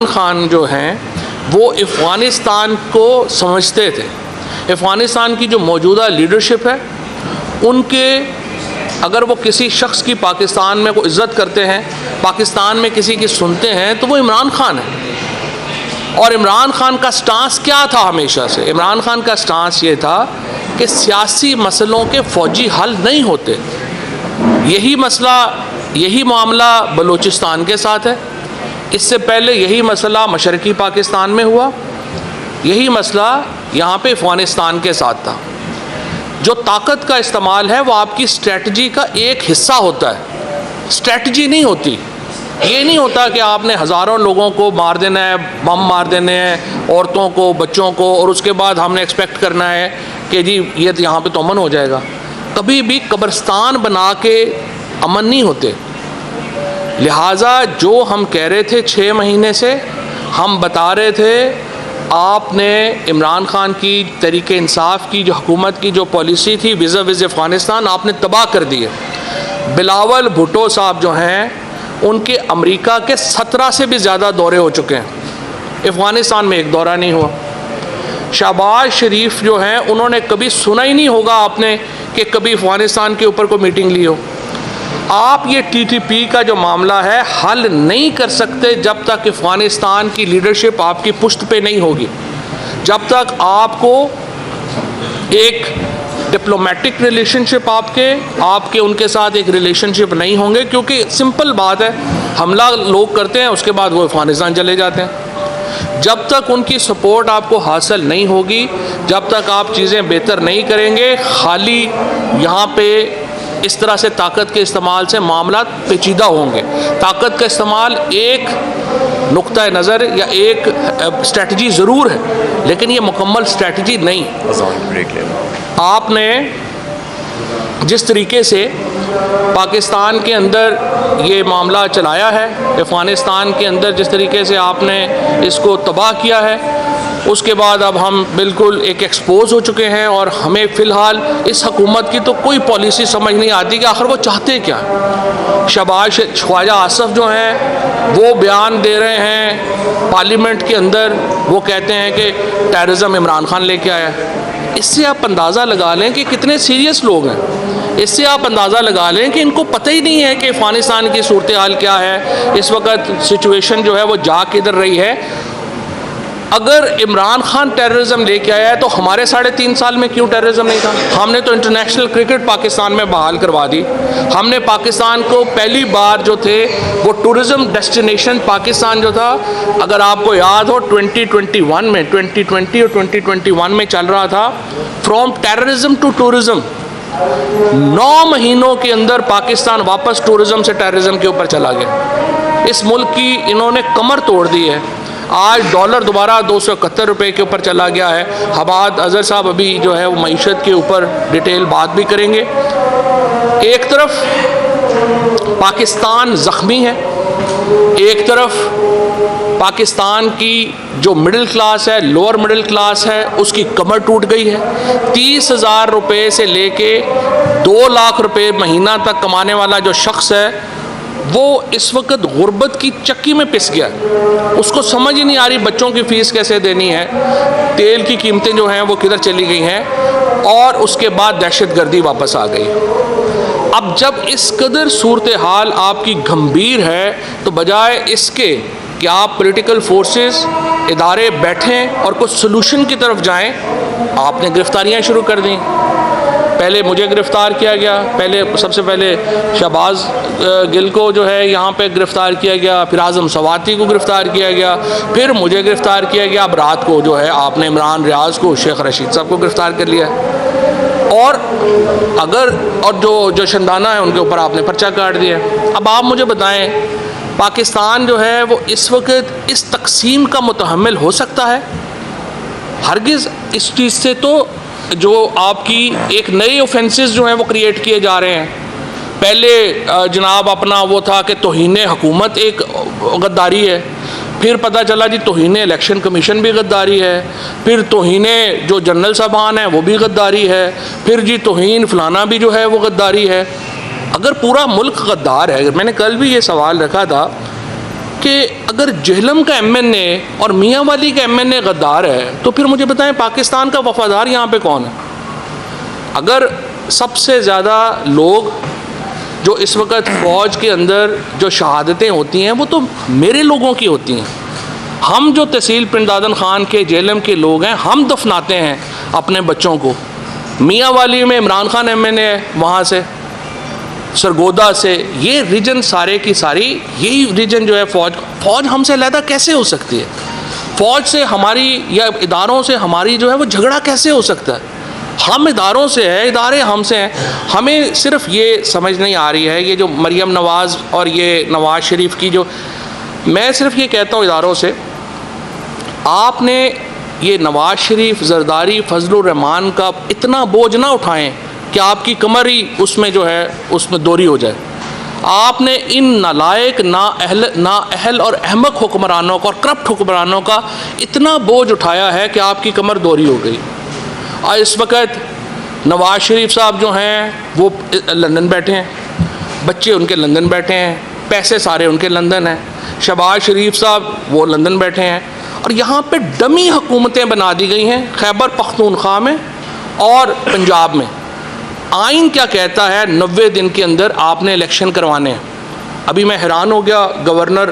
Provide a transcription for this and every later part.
खान जो हैं वो अफ़गानिस्तान को समझते थे। अफ़गानिस्तान की जो मौजूदा लीडरशिप है उनके अगर वो किसी शख्स की पाकिस्तान में को इज़्ज़त करते हैं, पाकिस्तान में किसी की सुनते हैं, तो वो इमरान खान है। और इमरान खान का स्टांस क्या था हमेशा से? इमरान खान का स्टांस ये था कि सियासी मसलों के फ़ौजी हल नहीं होते। यही मामला बलूचिस्तान के साथ है। इससे पहले यही मसला मशरक़ी पाकिस्तान में हुआ, यही मसला यहाँ पे अफ़गानिस्तान के साथ था। जो ताकत का इस्तेमाल है वो आपकी स्ट्रेटजी का एक हिस्सा होता है, स्ट्रेटजी नहीं होती। ये नहीं होता कि आपने हज़ारों लोगों को मार देना है, बम मार देने हैं, औरतों को, बच्चों को, और उसके बाद हमने एक्सपेक्ट करना है कि जी ये यहाँ पे तो अमन हो जाएगा। कभी भी कब्रिस्तान बना के अमन नहीं होते। लिहाजा जो हम कह रहे थे 6 महीने से, हम बता रहे थे आपने इमरान खान की तरीके इंसाफ की जो हुकूमत की जो पॉलिसी थी विज़ा विज़ अफ़गानिस्तान, आपने तबाह कर दी है। बिलावल भुट्टो साहब जो हैं उनके अमेरिका के 17 से भी ज़्यादा दौरे हो चुके हैं, अफ़गानिस्तान में एक दौरा नहीं हुआ। शहबाज शरीफ जो हैं उन्होंने कभी सुना ही नहीं होगा आपने कि कभी अफ़गानिस्तान के ऊपर कोई मीटिंग ली हो। आप ये TTP का जो मामला है हल नहीं कर सकते जब तक अफ़गानिस्तान की लीडरशिप आपकी पुश्त पे नहीं होगी, जब तक आपको एक डिप्लोमेटिक रिलेशनशिप आपके उनके साथ एक रिलेशनशिप नहीं होंगे। क्योंकि सिंपल बात है, हमला लोग करते हैं उसके बाद वो अफ़गानिस्तान चले जाते हैं। जब तक उनकी सपोर्ट आपको हासिल नहीं होगी, जब तक आप चीज़ें बेहतर नहीं करेंगे, खाली यहाँ पे इस तरह से ताकत के इस्तेमाल से मामला पेचीदा होंगे। ताकत का इस्तेमाल एक नुक्ता नज़र या एक स्ट्रेटजी ज़रूर है, लेकिन ये मुकम्मल स्ट्रेटजी नहीं। आपने जिस तरीके से पाकिस्तान के अंदर ये मामला चलाया है, अफ़गानिस्तान के अंदर जिस तरीके से आपने इसको तबाह किया है, उसके बाद अब हम बिल्कुल एक एक्सपोज हो चुके हैं। और हमें फ़िलहाल इस हुकूमत की तो कोई पॉलिसी समझ नहीं आती कि आखिर वो चाहते क्या हैं। शहबाज ख्वाजा आसफ जो हैं वो बयान दे रहे हैं पार्लियामेंट के अंदर, वो कहते हैं कि टेररिज्म इमरान खान लेके आया। इससे आप अंदाज़ा लगा लें कि कितने सीरियस लोग हैं। इससे आप अंदाज़ा लगा लें कि इनको पता ही नहीं है कि अफ़गानिस्तान की सूरत हाल क्या है, इस वक्त सिचुएशन जो है वो जा किधर रही है। अगर इमरान खान टेररिज्म लेके आया है तो हमारे 3.5 साल में क्यों टेररिज्म नहीं था? हमने तो इंटरनेशनल क्रिकेट पाकिस्तान में बहाल करवा दी। हमने पाकिस्तान को पहली बार जो थे वो टूरिज़्म डेस्टिनेशन पाकिस्तान जो था, अगर आपको याद हो 2021 में 2020 और 2021 में चल रहा था फ्रॉम टेररिज्म टू टूरिज़्म। 9 महीनों के अंदर पाकिस्तान वापस टूरिज़्म से टेररिज्म के ऊपर चला गया। इस मुल्क की इन्होंने कमर तोड़ दी है। आज डॉलर दोबारा 271 रुपये के ऊपर चला गया है। हबाद अज़हर साहब अभी जो है वो मईशत के ऊपर डिटेल बात भी करेंगे। एक तरफ पाकिस्तान ज़ख्मी है, एक तरफ पाकिस्तान की जो मिडिल क्लास है, लोअर मिडिल क्लास है, उसकी कमर टूट गई है। 30,000 रुपये से लेके 2 लाख रुपये महीना तक कमाने वाला जो शख्स है वो इस वक्त गुर्बत की चक्की में पिस गया। उसको समझ ही नहीं आ रही बच्चों की फ़ीस कैसे देनी है, तेल की कीमतें जो हैं वो किधर चली गई हैं, और उसके बाद दहशतगर्दी वापस आ गई। अब जब इस कदर सूरत हाल आपकी गंभीर है तो बजाय इसके कि आप पॉलिटिकल फोर्सेस इदारे बैठें और कुछ सलूशन की तरफ जाएं, आपने गिरफ्तारियां शुरू कर दी। पहले मुझे गिरफ़्तार किया गया, सबसे पहले शहबाज गिल को जो है यहाँ पे गिरफ़्तार किया गया, फिर आज़म सवाती को गिरफ़्तार किया गया, फिर मुझे गिरफ़्तार किया गया। अब रात को जो है आपने इमरान रियाज को, शेख रशीद साहब को गिरफ़्तार कर लिया है। और जो शंदाना है उनके ऊपर आपने पर्चा काट दिया। अब आप मुझे बताएं, पाकिस्तान जो है वो इस वक्त इस तकसीम का मुतहम्मिल हो सकता है? हरगिज़। इस चीज़ से तो जो आपकी एक नए ऑफेंसेस जो हैं वो क्रिएट किए जा रहे हैं। पहले जनाब अपना वो था कि तौहीन हुकूमत एक गद्दारी है, फिर पता चला जी तौहीन इलेक्शन कमीशन भी गद्दारी है, फिर तौहीन जो जनरल साहबान है वो भी गद्दारी है, फिर जी तौहीन फलाना भी जो है वो गद्दारी है। अगर पूरा मुल्क गद्दार है, मैंने कल भी ये सवाल रखा था कि अगर जेहलम का एमएनए और मियांवाली का एमएनए गद्दार है तो फिर मुझे बताएं पाकिस्तान का वफादार यहाँ पे कौन है? अगर सबसे ज़्यादा लोग जो इस वक्त फ़ौज के अंदर जो शहादतें होती हैं वो तो मेरे लोगों की होती हैं। हम जो तहसील पिंडादन खान के जेहलम के लोग हैं, हम दफनाते हैं अपने बच्चों को। मियांवाली में इमरान खान एमएनए है, वहाँ से सरगोदा से, ये रीजन सारे की सारी यही रीजन जो है फ़ौज हमसे अलहदा कैसे हो सकती है? फ़ौज से हमारी या इदारों से हमारी जो है वो झगड़ा कैसे हो सकता है? हम इदारों से है, इदारे हमसे हैं। हमें सिर्फ ये समझ नहीं आ रही है, ये जो मरियम नवाज़ और ये नवाज़ शरीफ की जो, मैं सिर्फ ये कहता हूँ इदारों से, आपने ये नवाज़ शरीफ, जरदारी, फजलुर रहमान का इतना बोझ ना उठाएं कि आपकी कमर ही उसमें जो है उसमें दोरी हो जाए। आपने इन नालायक, नाअहल और अहमक हुक्मरानों का और करप्ट हुक्मरानों का इतना बोझ उठाया है कि आपकी कमर दोरी हो गई। और इस वक्त नवाज़ शरीफ साहब जो हैं वो लंदन बैठे हैं, बच्चे उनके लंदन बैठे हैं, पैसे सारे उनके लंदन हैं। शहबाज शरीफ साहब वो लंदन बैठे हैं और यहाँ पे डमी हुकूमतें बना दी गई हैं खैबर पख्तूनख्वा में और पंजाब में। आइन क्या कहता है? 90 दिन के अंदर आपने इलेक्शन करवाने हैं। अभी मैं हैरान हो गया, गवर्नर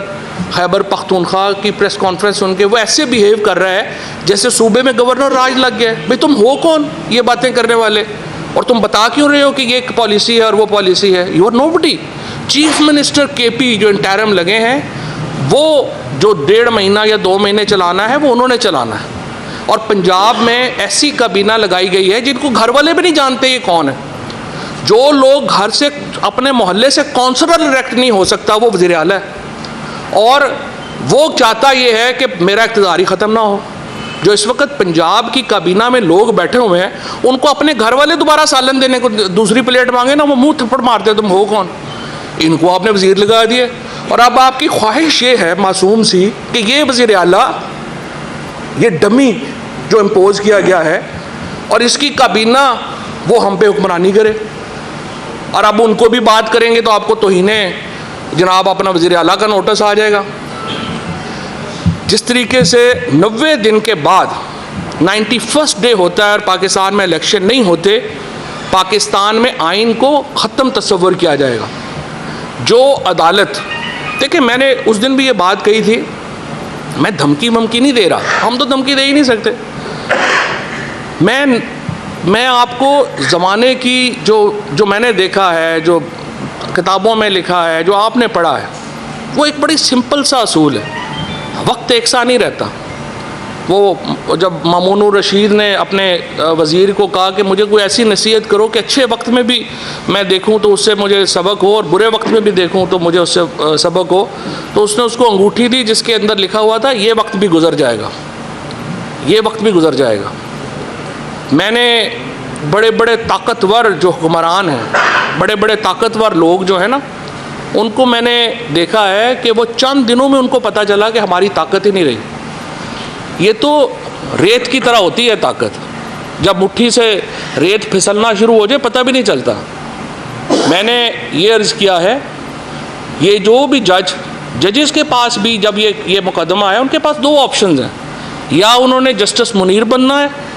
खैबर पख्तूनख्वा की प्रेस कॉन्फ्रेंस सुन के, वो ऐसे बिहेव कर रहा है जैसे सूबे में गवर्नर राज लग गया। भाई तुम हो कौन ये बातें करने वाले, और तुम बता क्यों रहे हो कि ये एक पॉलिसी है और वो पॉलिसी है? You are nobody. Chief minister KP जो इंटरिम लगे हैं, वो जो 1.5 महीना या 2 महीने चलाना है वो उन्होंने चलाना है। और पंजाब में ऐसी काबीना लगाई गई है जिनको घर वाले भी नहीं जानते ये कौन है। जो लोग घर से अपने मोहल्ले से काउंसलर इलेक्ट नहीं हो सकता वो वज़ीर आला है, और वो चाहता ये है कि मेरा इक़्तिदार ही ख़त्म ना हो। जो इस वक्त पंजाब की काबीना में लोग बैठे हुए हैं, उनको अपने घर वाले दोबारा सालन देने को दूसरी प्लेट मांगे ना, वो मुंह थप्पड़ मारते, तुम हो कौन? इनको आपने वज़ीर लगा दिए। और अब आपकी ख्वाहिश ये है मासूम सी कि ये वज़ीर आला, ये डमी जो इम्पोज किया गया है, और इसकी काबीना वो हम पे हुक्मरानी करे। और अब उनको भी बात करेंगे तो आपको तौहीने जनाब अपना वज़ीर आला का नोटिस आ जाएगा। जिस तरीके से 90 दिन के बाद 91st डे होता है और पाकिस्तान में इलेक्शन नहीं होते, पाकिस्तान में आइन को ख़त्म तस्वर किया जाएगा। जो अदालत, देखिए मैंने उस दिन भी ये बात कही थी, मैं धमकी वमकी नहीं दे रहा, हम तो धमकी दे ही नहीं सकते। मैं आपको ज़माने की जो मैंने देखा है, जो किताबों में लिखा है, जो आपने पढ़ा है, वो एक बड़ी सिंपल सा असूल है। वक्त एक सा नहीं रहता। वो जब मामूनुर रशीद ने अपने वज़ीर को कहा कि मुझे कोई ऐसी नसीहत करो कि अच्छे वक्त में भी मैं देखूं तो उससे मुझे सबक हो और बुरे वक्त में भी देखूं तो मुझे उससे सबक हो, तो उसने उसको अंगूठी दी जिसके अंदर लिखा हुआ था ये वक्त भी गुज़र जाएगा, ये वक्त भी गुज़र जाएगा। मैंने बड़े बड़े ताकतवर जो हुक्मरान हैं, बड़े बड़े ताकतवर लोग जो हैं ना, उनको मैंने देखा है कि वो चंद दिनों में उनको पता चला कि हमारी ताकत ही नहीं रही। ये तो रेत की तरह होती है ताकत, जब मुट्ठी से रेत फिसलना शुरू हो जाए पता भी नहीं चलता। मैंने ये अर्ज़ किया है, ये जो भी जजेस के पास भी जब ये मुकदमा है, उनके पास 2 ऑप्शंस हैं, या उन्होंने जस्टिस मुनीर बनना है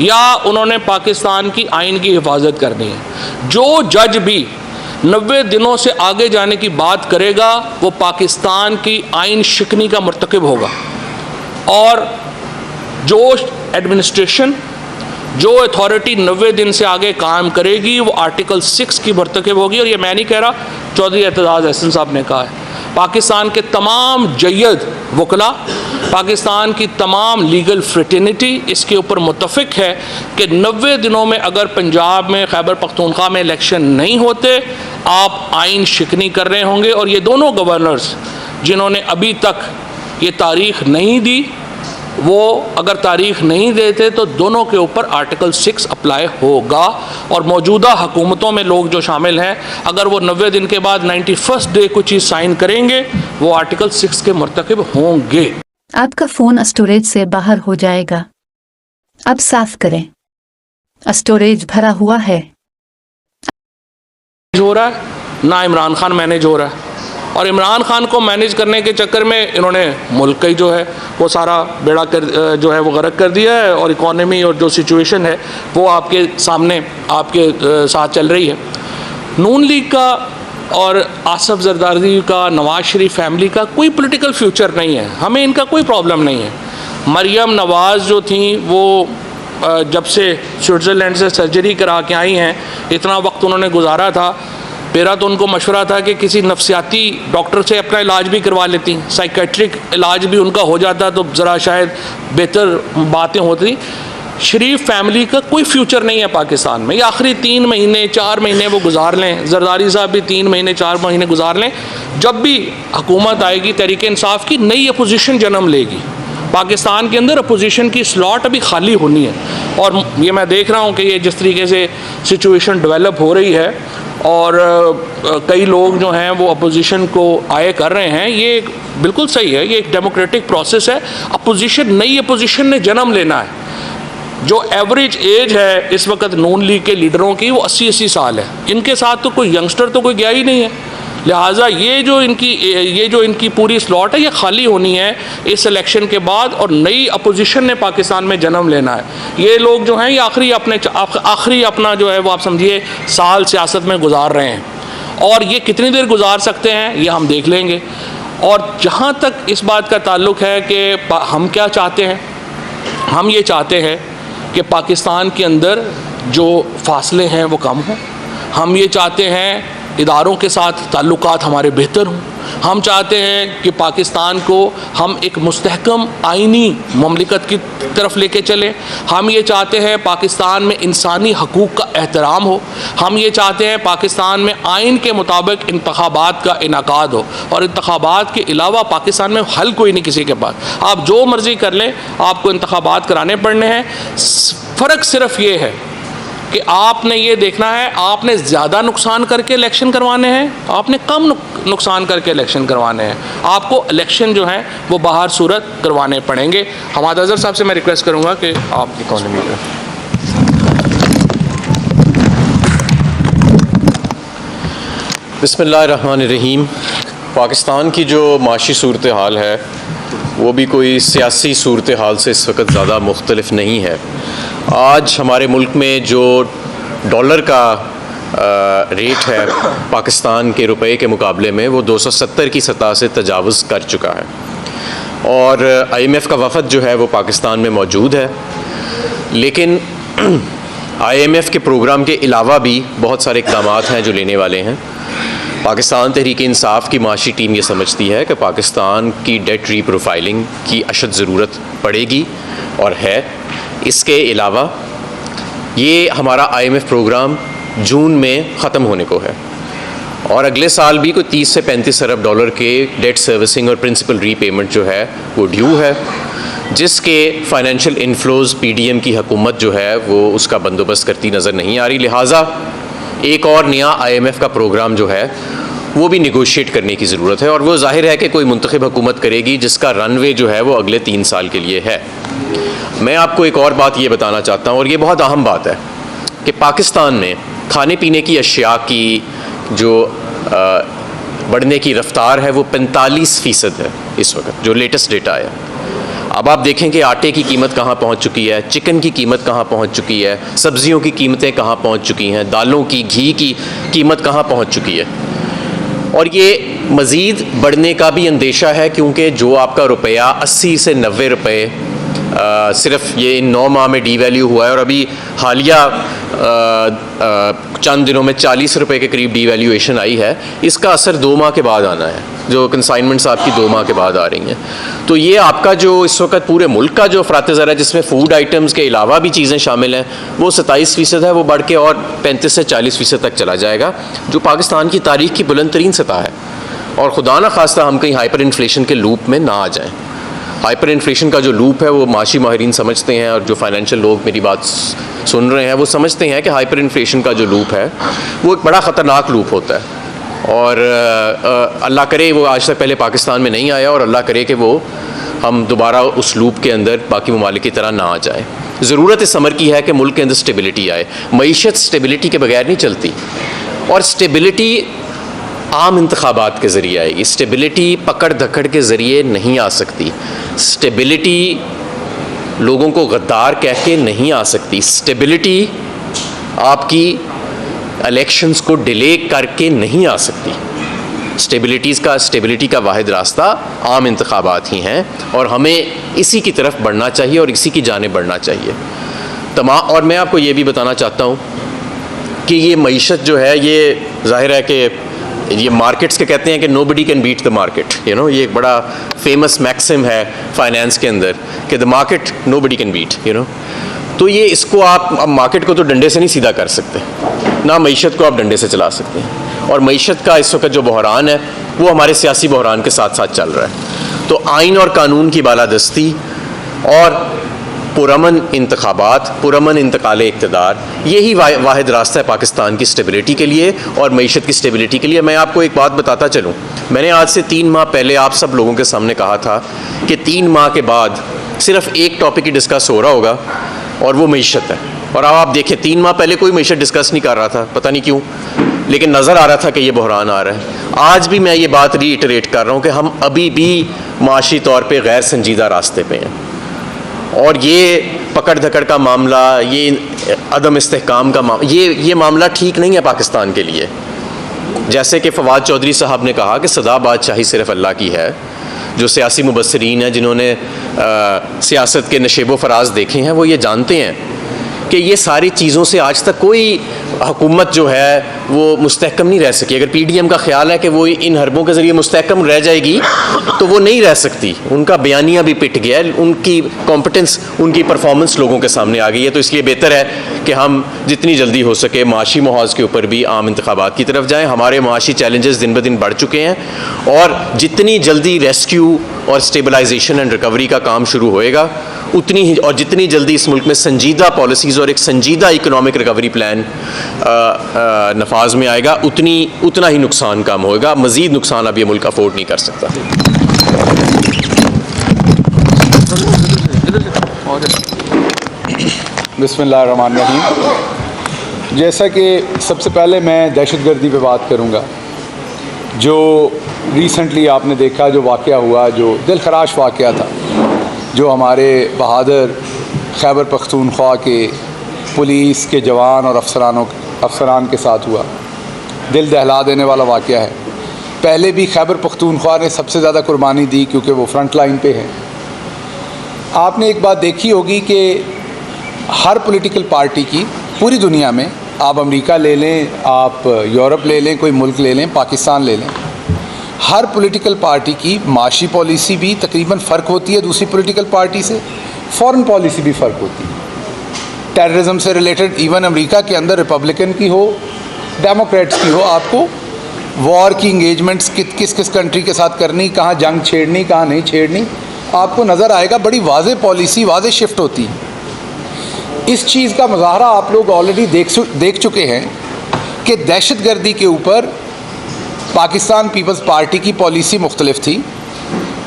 या उन्होंने पाकिस्तान की आइन की हिफाजत करनी है। जो जज भी 90 दिनों से आगे जाने की बात करेगा वो पाकिस्तान की आइन शिकनी का मुर्तकिब होगा। और जो एडमिनिस्ट्रेशन, जो अथॉरिटी 90 दिन से आगे काम करेगी वो आर्टिकल 6 की मुर्तकिब होगी। और ये मैं नहीं कह रहा, चौधरी एतजाज़ अहसन साहब ने कहा है। पाकिस्तान के तमाम जय्यद वकला, पाकिस्तान की तमाम लीगल फ्रेटर्निटी इसके ऊपर मुत्तफ़िक है कि 90 दिनों में अगर पंजाब में खैबर पख्तूनख्वा में इलेक्शन नहीं होते, आप आइन शिकनी कर रहे होंगे। और ये दोनों गवर्नर्स जिन्होंने अभी तक ये तारीख़ नहीं दी, वो अगर तारीख़ नहीं देते तो दोनों के ऊपर आर्टिकल 6 अप्लाई होगा। और मौजूदा हुकूमतों में लोग जो शामिल हैं, अगर वो 90 दिन के बाद 91st डे कोई चीज़ साइन करेंगे, वो आर्टिकल 6 के मुर्तकिब होंगे। आपका फ़ोन स्टोरेज से बाहर हो जाएगा, अब साफ करें, स्टोरेज भरा हुआ है। हो रहा है ना, इमरान खान मैनेज हो रहा है। और इमरान खान को मैनेज करने के चक्कर में इन्होंने मुल्क का ही जो है वो सारा बेड़ा कर जो है वो गर्क कर दिया है, और इकॉनमी और जो सिचुएशन है वो आपके सामने आपके साथ चल रही है। नून लीग का और आसफ जरदारी का, नवाज शरीफ फैमिली का कोई पॉलिटिकल फ्यूचर नहीं है, हमें इनका कोई प्रॉब्लम नहीं है। मरियम नवाज़ जो थी वो जब से स्विट्ज़रलैंड से सर्जरी करा के आई हैं, इतना वक्त उन्होंने गुजारा था, मेरा तो उनको मशवरा था कि किसी नफ्सियाती डॉक्टर से अपना इलाज भी करवा लेती, साइकेट्रिक इलाज भी उनका हो जाता तो ज़रा शायद बेहतर बातें होती। शरीफ फैमिली का कोई फ्यूचर नहीं है पाकिस्तान में। ये आखिरी 3 महीने 4 महीने वो गुजार लें, जरदारी साहब भी 3 महीने 4 महीने गुजार लें, जब भी हुकूमत आएगी तहरीक इंसाफ की, नई अपोजिशन जन्म लेगी। पाकिस्तान के अंदर अपोजिशन की स्लॉट अभी खाली होनी है, और ये मैं देख रहा हूँ कि ये जिस तरीके से सिचुएशन डेवलप हो रही है और कई लोग जो हैं वो अपोजिशन को आए कर रहे हैं, ये बिल्कुल सही है, ये एक डेमोक्रेटिक प्रोसेस है। अपोजिशन, नई अपोजिशन ने जन्म लेना है। जो एवरेज एज है इस वक्त नून लीग के लीडरों की वो 80-80 साल है, इनके साथ तो कोई यंगस्टर तो कोई गया ही नहीं है। लिहाजा ये जो इनकी पूरी स्लॉट है ये खाली होनी है इस इलेक्शन के बाद, और नई अपोजिशन ने पाकिस्तान में जन्म लेना है। ये लोग जो हैं ये आखिरी अपना जो है वो आप समझिए साल सियासत में गुजार रहे हैं, और ये कितनी देर गुजार सकते हैं ये हम देख लेंगे। और जहाँ तक इस बात का ताल्लुक़ है कि हम क्या चाहते हैं, हम ये चाहते हैं कि पाकिस्तान के अंदर जो फासले हैं वो कम हों। हम ये चाहते हैं इदारों के साथ ताल्लुकात हमारे बेहतर हों। हम चाहते हैं कि पाकिस्तान को हम एक मुस्तहकम आइनी ममलिकत की तरफ लेके चलें। हम ये चाहते हैं पाकिस्तान में इंसानी हकूक़ का एहतराम हो। हम ये चाहते हैं पाकिस्तान में आइन के मुताबिक इंतखाबात का इनाकाद हो, और इंतखाबात के अलावा पाकिस्तान में हल कोई नहीं किसी के पास। आप जो मर्ज़ी कर लें, आपको इंतखाबात कराने पड़ने हैं। फ़र्क सिर्फ ये है कि आपने ये देखना है, आपने ज़्यादा नुकसान करके इलेक्शन करवाने हैं, आपने कम नुकसान करके इलेक्शन करवाने हैं। आपको इलेक्शन जो है वो बाहर सूरत करवाने पड़ेंगे। हमाद अज़हर साहब से मैं रिक्वेस्ट करूँगा कि आप इकॉनमी का। बिस्मिल्लाहिर्रहमानिर्रहीम। पाकिस्तान की जो माशी सूरत हाल है वो भी कोई सियासी सूरत हाल से इस वक्त ज़्यादा मुख्तलिफ नहीं है। आज हमारे मुल्क में जो डॉलर का रेट है पाकिस्तान के रुपए के मुकाबले में वो 270 की सतह से तजावुज़ कर चुका है, और IMF का वफ़द जो है वो पाकिस्तान में मौजूद है। लेकिन IMF के प्रोग्राम के अलावा भी बहुत सारे इक़दाम हैं जो लेने वाले हैं। पाकिस्तान तहरीक इंसाफ की माशी टीम ये समझती है कि पाकिस्तान की डेट रीप्रोफाइलिंग की अशद ज़रूरत पड़ेगी और है। इसके अलावा ये हमारा IMF प्रोग्राम जून में ख़त्म होने को है, और अगले साल भी कोई 30 से 35 अरब डॉलर के डेट सर्विसिंग और प्रिंसिपल रीपेमेंट जो है वो ड्यू है, जिसके फाइनेंशियल इन्फ्लोज़ PDM की हुकूमत जो है वो उसका बंदोबस्त करती नज़र नहीं आ रही। लिहाजा एक और नया IMF का प्रोग्राम जो है वो भी निगोशिएट करने की ज़रूरत है, और वो जाहिर है कि कोई मुंतखब हुकूमत करेगी जिसका रनवे जो है वो अगले 3 साल के लिए है। मैं आपको एक और बात ये बताना चाहता हूँ, और ये बहुत अहम बात है, कि पाकिस्तान में खाने पीने की अशिया की जो बढ़ने की रफ्तार है वो 45% है इस वक्त, जो लेटेस्ट डेटा आया। अब आप देखें कि आटे की कीमत कहाँ पहुँच चुकी है, चिकन की कीमत कहाँ पहुँच चुकी है, सब्ज़ियों की कीमतें कहाँ पहुँच चुकी हैं, दालों की, घी की कीमत कहाँ पहुँच चुकी है, और ये मज़ीद बढ़ने का भी अंदेशा है, क्योंकि जो आपका रुपया 80 से 90 रुपये सिर्फ ये इन 9 माह में डीवैल्यू हुआ है, और अभी हालिया चंद दिनों में 40 रुपये के करीब डीवैल्यूएशन आई है। इसका असर 2 माह के बाद आना है, जो कंसाइनमेंट्स आपकी 2 माह के बाद आ रही हैं। तो ये आपका जो इस वक्त पूरे मुल्क का जो अफरात ज़र है, जिसमें फ़ूड आइटम्स के अलावा भी चीज़ें शामिल हैं, वो 27% है, वो बढ़ के और 35 से 40% तक चला जाएगा, जो पाकिस्तान की तारीख़ की बुलंद तरीन सतह है। और खुदा न खास्ता हम कहीं हाइपर इन्फ्लेशन के लूप में ना आ जाएँ। हाइपर इन्फ्लेशन का जो लूप है वो माशी माहिरीन समझते हैं, और जो फाइनेंशियल लोग मेरी बात सुन रहे हैं वो समझते हैं कि हाइपर इन्फ्लेशन का जो लूप है वो एक बड़ा ख़तरनाक लूप होता है, और अल्लाह करे वो आज तक पहले पाकिस्तान में नहीं आया, और अल्लाह करे कि वो हम दोबारा उस लूप के अंदर बाकी ममालिक की तरह ना आ जाए। ज़रूरत इस अमर की है कि मुल्क के अंदर स्टेबिलिटी आए। मईशत स्टेबिलिटी के बगैर नहीं चलती, और स्टेबिलिटी आम इंतखाबात के ज़रिए आएगी। स्टेबिलिटी पकड़ धकड़ के ज़रिए नहीं आ सकती। स्टेबिलिटी लोगों को गद्दार कह के नहीं आ सकती। स्टेबिलिटी आपकी इलेक्शंस को डिले करके नहीं आ सकती। स्टेबिलिटी का वाहिद रास्ता आम इंतखाबात ही हैं और हमें इसी की तरफ बढ़ना चाहिए और इसी की जानिब बढ़ना चाहिए। और मैं आपको ये भी बताना चाहता हूँ कि ये मईशत जो है, ये जाहिर है कि ये मार्केट्स के कहते हैं कि nobody can beat the market, ये एक बड़ा फेमस मैक्सिम है फाइनेंस के अंदर कि the market nobody can beat, तो ये इसको आप अब मार्केट को तो डंडे से नहीं सीधा कर सकते, ना मईशत को आप डंडे से चला सकते हैं। और मईशत का इस वक्त जो बहरान है वो हमारे सियासी बहरान के साथ साथ चल रहा है। तो आइन और कानून की बालादस्ती और पुरअमन इंतखाबात, पुरअमन इंतकाल इक़्तिदार, यही वाहिद रास्ता है पाकिस्तान की स्टेबिलिटी के लिए और मईशत की स्टेबिलिटी के लिए। मैं आपको एक बात बताता चलूँ, मैंने आज से 3 माह पहले आप सब लोगों के सामने कहा था कि 3 माह के बाद सिर्फ एक टॉपिक ही डिस्कस हो रहा होगा और वो मईशत है। और अब आप देखिए 3 माह पहले कोई मईशत डिस्कस नहीं कर रहा था, पता नहीं क्यों, लेकिन नज़र आ रहा था कि ये बहरान आ रहा है। आज भी मैं ये बात रीइटरेट कर रहा हूँ कि हम अभी भी माशी तौर पे गैर संजीदा रास्ते पे हैं और ये पकड़ धकड़ का मामला, ये अदम इस्तेहकाम का मामला, ये मामला ठीक नहीं है पाकिस्तान के लिए। जैसे कि फवाद चौधरी साहब ने कहा कि सदा बादशाही सिर्फ अल्लाह की है। जो सियासी मुबस्सरीन हैं जिन्होंने सियासत के नशेब व फराज देखे हैं वो ये जानते हैं कि ये सारी चीज़ों से आज तक कोई हुकूमत जो है वो मुस्तहकम नहीं रह सकी। अगर PDM का ख्याल है कि वो इन हरबों के ज़रिए मुस्तहकम रह जाएगी तो वो नहीं रह सकती। उनका बयानिया भी पिट गया है, उनकी कॉम्पिटेंस, उनकी परफॉर्मेंस लोगों के सामने आ गई है। तो इसलिए बेहतर है कि हम जितनी जल्दी हो सके माशी महाज के ऊपर भी आम इंतखाबात की तरफ जाएँ। हमारे माशी चैलेंजेस दिन ब दिन बढ़ चुके हैं और जितनी जल्दी रेस्क्यू और स्टेबलाइजेशन एंड रिकवरी का काम शुरू होएगा उतनी ही, और जितनी जल्दी इस मुल्क में संजीदा पॉलिसीज़ और एक संजीदा इकोनॉमिक रिकवरी प्लान नफाज में आएगा, उतना ही नुकसान कम होगा। मज़ीद नुकसान अब ये मुल्क अफोर्ड नहीं कर सकता। बिस्मिल्लाहिर्रहमानिर्रहीम। जैसा कि सबसे पहले मैं दहशतगर्दी पे बात करूँगा। जो रिसेंटली आपने देखा जो वाक़या हुआ, जो दिलखराश वाक़या था, जो हमारे बहादुर खैबर पख्तूनख्वा के पुलिस के जवान और अफसरान के साथ हुआ, दिल दहला देने वाला वाक़या है। पहले भी खैबर पख्तूनख्वा ने सबसे ज़्यादा कुर्बानी दी क्योंकि वो फ्रंट लाइन पे है। आपने एक बात देखी होगी कि हर पॉलिटिकल पार्टी की पूरी दुनिया में, आप अमेरिका ले लें, आप यूरोप ले लें, कोई मुल्क ले लें, पाकिस्तान ले लें, हर पॉलिटिकल पार्टी की माशी पॉलिसी भी तकरीबन फ़र्क होती है दूसरी पॉलिटिकल पार्टी से, फॉरेन पॉलिसी भी फ़र्क होती है। टेररिज्म से रिलेटेड इवन अमेरिका के अंदर रिपब्लिकन की हो, डेमोक्रेट्स की हो, आपको वॉर की इंगेजमेंट्स किस किस कंट्री के साथ करनी, कहाँ जंग छेड़नी, कहाँ नहीं छेड़नी, आपको नज़र आएगा। बड़ी वाज़े पॉलिसी, वाज़े शिफ्ट होती है। इस चीज़ का मुज़ाहरा आप लोग ऑलरेडी देख चुके हैं कि दहशतगर्दी के ऊपर पाकिस्तान पीपल्स पार्टी की पॉलिसी मुख्तलिफ थी,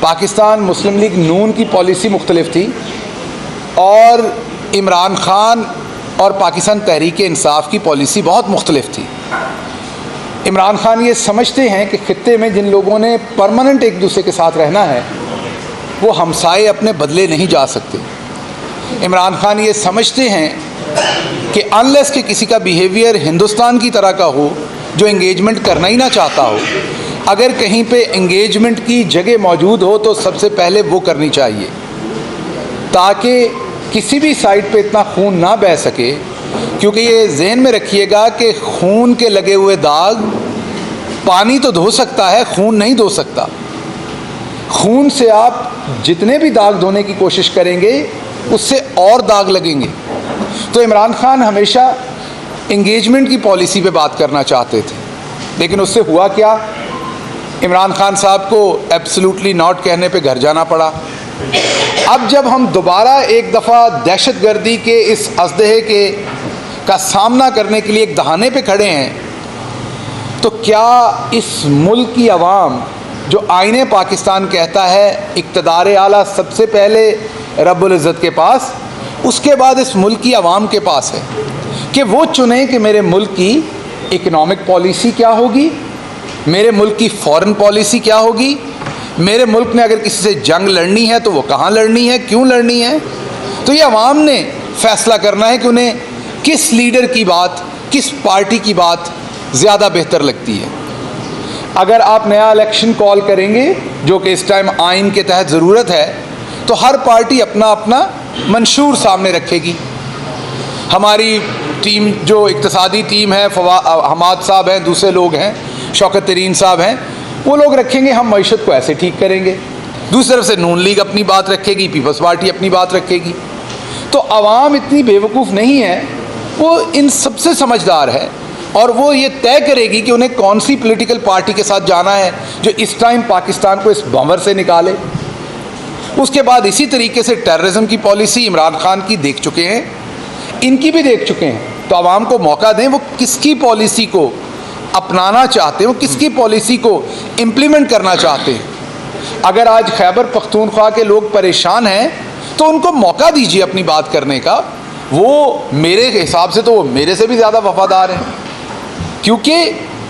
पाकिस्तान मुस्लिम लीग नून की पॉलिसी मुख्तलिफ थी और इमरान ख़ान और पाकिस्तान तहरीक इंसाफ की पॉलिसी बहुत मुख्तलिफ थी। इमरान ख़ान ये समझते हैं कि ख़ित्ते में जिन लोगों ने परमानेंट एक दूसरे के साथ रहना है वो हमसाए अपने बदले नहीं जा सकते। इमरान ख़ान ये समझते हैं कि अनलेस कि किसी का बिहेवियर हिंदुस्तान की तरह का हो जो इंगेजमेंट करना ही ना चाहता हो, अगर कहीं पे इंगेजमेंट की जगह मौजूद हो तो सबसे पहले वो करनी चाहिए ताकि किसी भी साइड पे इतना खून ना बह सके। क्योंकि ये जहन में रखिएगा कि खून के लगे हुए दाग पानी तो धो सकता है, खून नहीं धो सकता। खून से आप जितने भी दाग धोने की कोशिश करेंगे उससे और दाग लगेंगे। तो इमरान ख़ान हमेशा इंगेजमेंट की पॉलिसी पे बात करना चाहते थे, लेकिन उससे हुआ क्या, इमरान ख़ान साहब को एब्सोल्युटली नॉट कहने पे घर जाना पड़ा। अब जब हम दोबारा एक दफ़ा दहशतगर्दी के इस अज़दहे का सामना करने के लिए एक दहाने पे खड़े हैं, तो क्या इस मुल्क की आवाम जो आईने पाकिस्तान कहता है इक़्तिदार आला सबसे पहले रब्बुल इज़्ज़त के पास, उसके बाद इस मुल्क की आवाम के पास है कि वो चुने कि मेरे मुल्क की इकनॉमिक पॉलिसी क्या होगी, मेरे मुल्क की फॉरेन पॉलिसी क्या होगी, मेरे मुल्क ने अगर किसी से जंग लड़नी है तो वो कहाँ लड़नी है, क्यों लड़नी है। तो ये अवाम ने फैसला करना है कि उन्हें किस लीडर की बात, किस पार्टी की बात ज़्यादा बेहतर लगती है। अगर आप नया इलेक्शन कॉल करेंगे, जो कि इस टाइम आइन के तहत ज़रूरत है, तो हर पार्टी अपना अपना मंशूर सामने रखेगी। हमारी टीम जो इक्तिसादी टीम है, हमाद साहब हैं, दूसरे लोग हैं, शौकत तरीन साहब हैं, वो लोग रखेंगे हम मईशत को ऐसे ठीक करेंगे। दूसरी तरफ से नून लीग अपनी बात रखेगी, पीपल्स पार्टी अपनी बात रखेगी। तो आवाम इतनी बेवकूफ़ नहीं है, वो इन सबसे समझदार है और वो ये तय करेगी कि उन्हें कौन सी पॉलिटिकल पार्टी के साथ जाना है जो इस टाइम पाकिस्तान को इस बमर से निकाले। उसके बाद इसी तरीके से टेररिज्म की पॉलिसी इमरान खान की देख चुके हैं, इनकी भी देख चुके हैं। तो आवाम को मौका दें, वो किसकी पॉलिसी को अपनाना चाहते हैं, वो किसकी पॉलिसी को इम्प्लीमेंट करना चाहते हैं। अगर आज खैबर पख्तूनख्वा के लोग परेशान हैं तो उनको मौका दीजिए अपनी बात करने का। वो मेरे हिसाब से तो वो मेरे से भी ज़्यादा वफादार हैं, क्योंकि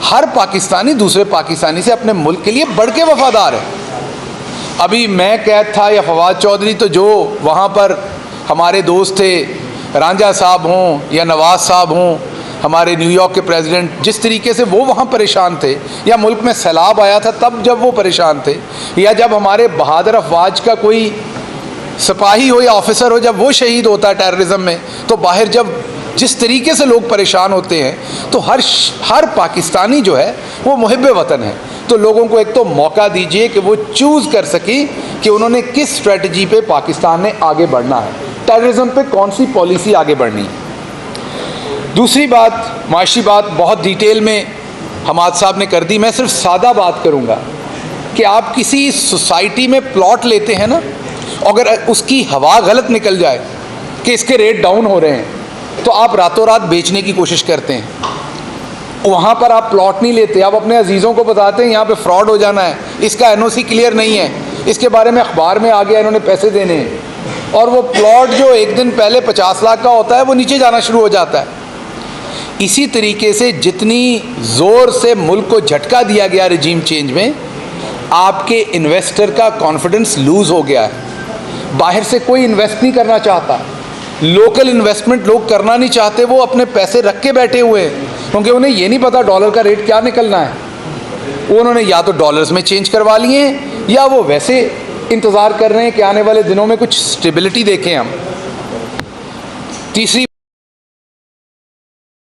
हर पाकिस्तानी दूसरे पाकिस्तानी से अपने मुल्क के लिए बढ़ के वफादार है। अभी मैं कैद था या फवाद चौधरी, तो जो वहाँ पर हमारे दोस्त थे, रांझा साहब हों या नवाज साहब हों, हमारे न्यूयॉर्क के प्रेसिडेंट, जिस तरीके से वो वहाँ परेशान थे, या मुल्क में सैलाब आया था तब जब वो परेशान थे, या जब हमारे बहादुर अफवाज का कोई सिपाही हो या ऑफिसर हो, जब वो शहीद होता है टेररिज्म में, तो बाहर जब जिस तरीके से लोग परेशान होते हैं, तो हर पाकिस्तानी जो है वो मुहिब वतन है। तो लोगों को एक तो मौका दीजिए कि वो चूज़ कर सकें कि उन्होंने किस स्ट्रेटजी पे पाकिस्तान ने आगे बढ़ना है, टेररिज्म पे कौन सी पॉलिसी आगे बढ़नी है। दूसरी बात, माशी बात बहुत डिटेल में हमाद साहब ने कर दी, मैं सिर्फ सादा बात करूँगा कि आप किसी सोसाइटी में प्लॉट लेते हैं ना, अगर उसकी हवा गलत निकल जाए कि इसके रेट डाउन हो रहे हैं, तो आप रातों रात बेचने की कोशिश करते हैं। वहाँ पर आप प्लॉट नहीं लेते, आप अपने अजीज़ों को बताते हैं यहाँ पे फ्रॉड हो जाना है, इसका एनओसी क्लियर नहीं है, इसके बारे में अखबार में आ गया, इन्होंने पैसे देने हैं, और वो प्लॉट जो एक दिन पहले 50 लाख का होता है वो नीचे जाना शुरू हो जाता है। इसी तरीके से जितनी ज़ोर से मुल्क को झटका दिया गया रिजीम चेंज में, आपके इन्वेस्टर का कॉन्फिडेंस लूज़ हो गया है। बाहर से कोई इन्वेस्ट नहीं करना चाहता, लोकल इन्वेस्टमेंट लोग करना नहीं चाहते, वो अपने पैसे रख के बैठे हुए हैं, क्योंकि उन्हें ये नहीं पता डॉलर का रेट क्या निकलना है। वो उन्होंने या तो डॉलर्स में चेंज करवा लिए हैं, या वो वैसे इंतज़ार कर रहे हैं कि आने वाले दिनों में कुछ स्टेबिलिटी देखें हम। तीसरी